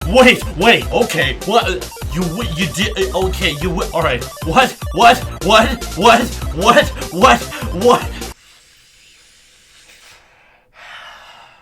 Wait, okay, what? You did, okay, alright, what?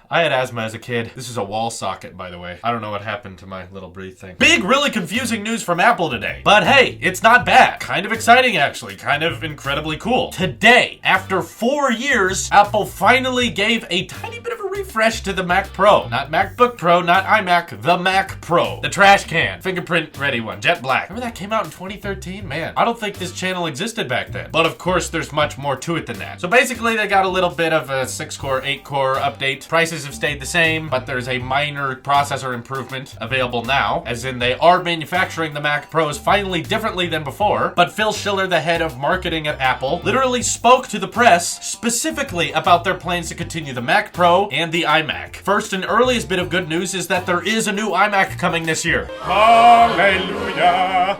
I had asthma as a kid. This is a wall socket, by the way. I don't know what happened to my little breathe thing. Big, really confusing news from Apple today. But hey, it's not bad. Kind of exciting, actually. Kind of incredibly cool. Today, after 4 years, Apple finally gave a tiny bit of a refresh to the Mac Pro. Not MacBook Pro, not iMac, the Mac Pro. The trash can. Fingerprint ready one. Jet black. Remember that came out in 2013? Man, I don't think this channel existed back then. But of course, there's much more to it than that. So basically, they got a little bit of a 6-core, 8-core update. Prices have stayed the same, but there's a minor processor improvement available now, as in they are manufacturing the Mac Pros finally differently than before. But Phil Schiller, the head of marketing at Apple, literally spoke to the press specifically about their plans to continue the Mac Pro and the iMac. First and earliest bit of good news is that there is a new iMac coming this year. Hallelujah!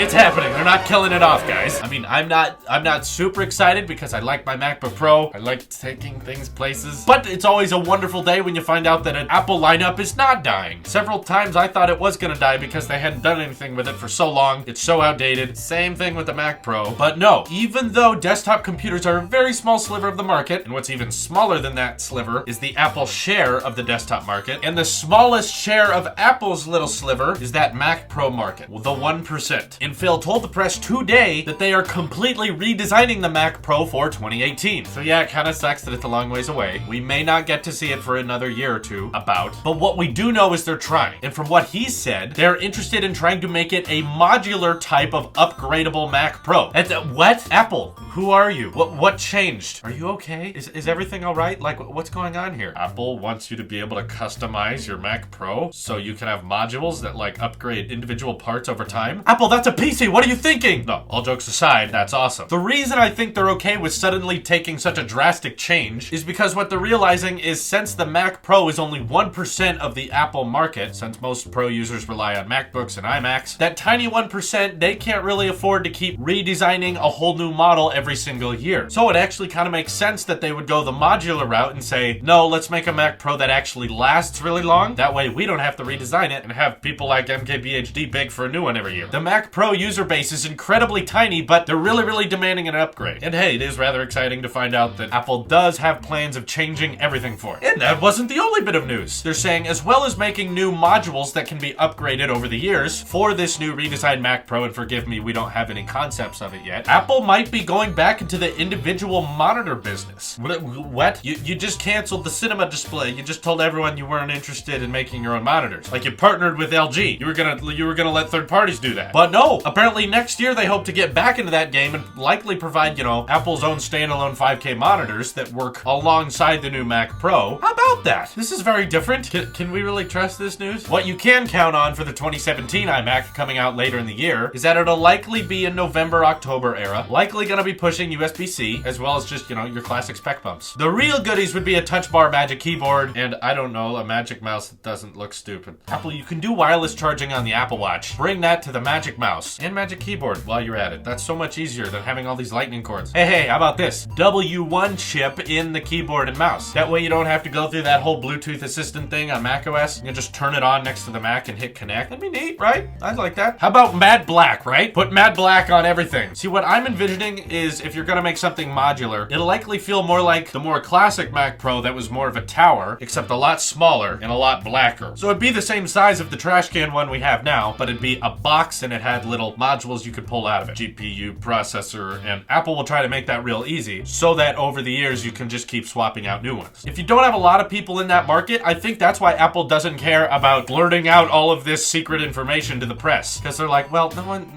It's happening. They're not killing it off, guys. I mean, I'm not super excited because I like my MacBook Pro. I like taking things places. But it's always a wonderful day when you find out that an Apple lineup is not dying. Several times I thought it was gonna die because they hadn't done anything with it for so long. It's so outdated. Same thing with the Mac Pro. But no, even though desktop computers are a very small sliver of the market, and what's even smaller than that sliver is the Apple share of the desktop market, and the smallest share of Apple's little sliver is that Mac Pro market, the 1%. And Phil told the press today that they are completely redesigning the Mac Pro for 2018. So yeah, it kind of sucks that it's a long ways away. We may not get to see it for another year or two, but what we do know is they're trying. And from what he said, they're interested in trying to make it a modular type of upgradable Mac Pro. What? Apple, who are you? What changed? Are you okay? Is everything all right? Like, what's going on here? Apple wants you to be able to customize your Mac Pro so you can have modules that like upgrade individual parts over time. Apple, that's a PC. What are you thinking? No, all jokes aside, that's awesome. The reason I think they're okay with suddenly taking such a drastic change is because what they're realizing is since the Mac Pro is only 1% of the Apple market, since most Pro users rely on MacBooks and iMacs, that tiny 1%, they can't really afford to keep redesigning a whole new model every single year. So it actually kind of makes sense that they would go the modular route and say, no, let's make a Mac Pro that actually lasts really long. That way we don't have to redesign it and have people like MKBHD beg for a new one every year. The Mac Pro user base is incredibly tiny, but they're really demanding an upgrade. And hey, it is rather exciting to find out that Apple does have plans of changing everything for it. And that wasn't the only bit of news. They're saying as well as making new modules that can be upgraded over the years for this new redesigned Mac Pro, and forgive me, we don't have any concepts of it yet, Apple might be going back into the individual monitor business. What? You just canceled the cinema display. You just told everyone you weren't interested in making your own monitors. Like you partnered with LG. You were gonna let third parties do that. But no, apparently next year they hope to get back into that game and likely provide, Apple's own standalone 5K monitors that work alongside the new Mac Pro. How about that? This is very different. Can we really trust this news? What you can count on for the 2017 iMac coming out later in the year is that it'll likely be in November, October era, likely gonna be pushing USB-C, as well as just, your classic spec bumps. The real goodies would be a touch bar Magic Keyboard, and I don't know, a Magic Mouse that doesn't look stupid. Apple, you can do wireless charging on the Apple Watch. Bring that to the Magic Mouse and Magic Keyboard while you're at it. That's so much easier than having all these lightning cords. Hey, how about this? W1 chip in the keyboard and mouse. That way you don't have to go through that whole Bluetooth assistant thing on macOS. You can just turn it on next to the Mac and hit connect. That'd be neat, right? I'd like that. How about matte black, right? Put matte black on everything. See, what I'm envisioning is if you're gonna make something modular, it'll likely feel more like the more classic Mac Pro that was more of a tower, except a lot smaller and a lot blacker. So it'd be the same size of the trash can one we have now, but it'd be a box and it had little modules you could pull out of it. GPU, processor, and Apple will try to make that real easy so that over the years you can just keep swapping out new ones. If you don't have a lot of people in that market, I think that's why Apple doesn't care about blurting out all of this secret information to the press. Because they're like, well,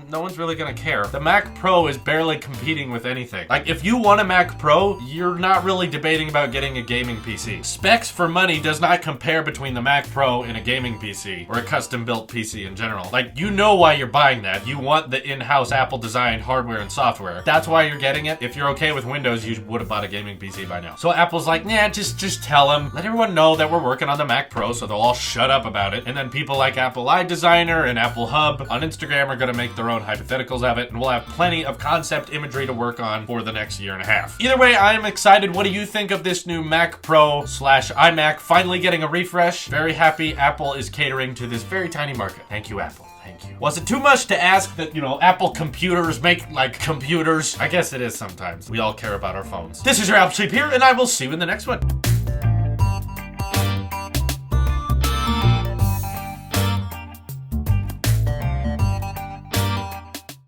no one's really gonna care. The Mac Pro is barely competing with anything. Like, if you want a Mac Pro, you're not really debating about getting a gaming PC. Specs for money does not compare between the Mac Pro and a gaming PC, or a custom-built PC in general. Like, you know why you're buying that. yeah, you want the in-house Apple designed hardware and software. That's why you're getting it. If you're okay with Windows, you would have bought a gaming PC by now. So Apple's like, nah, just tell them. Let everyone know that we're working on the Mac Pro so they'll all shut up about it. And then people like Apple iDesigner and Apple Hub on Instagram are gonna make their own hypotheticals of it, and we'll have plenty of concept imagery to work on for the next year and a half. Either way, I am excited. What do you think of this new Mac Pro / iMac finally getting a refresh? Very happy Apple is catering to this very tiny market. Thank you, Apple. Thank you. Was it too much to ask that, Apple computers make, like, computers? I guess it is sometimes. We all care about our phones. This is your Apple Sleep here, and I will see you in the next one.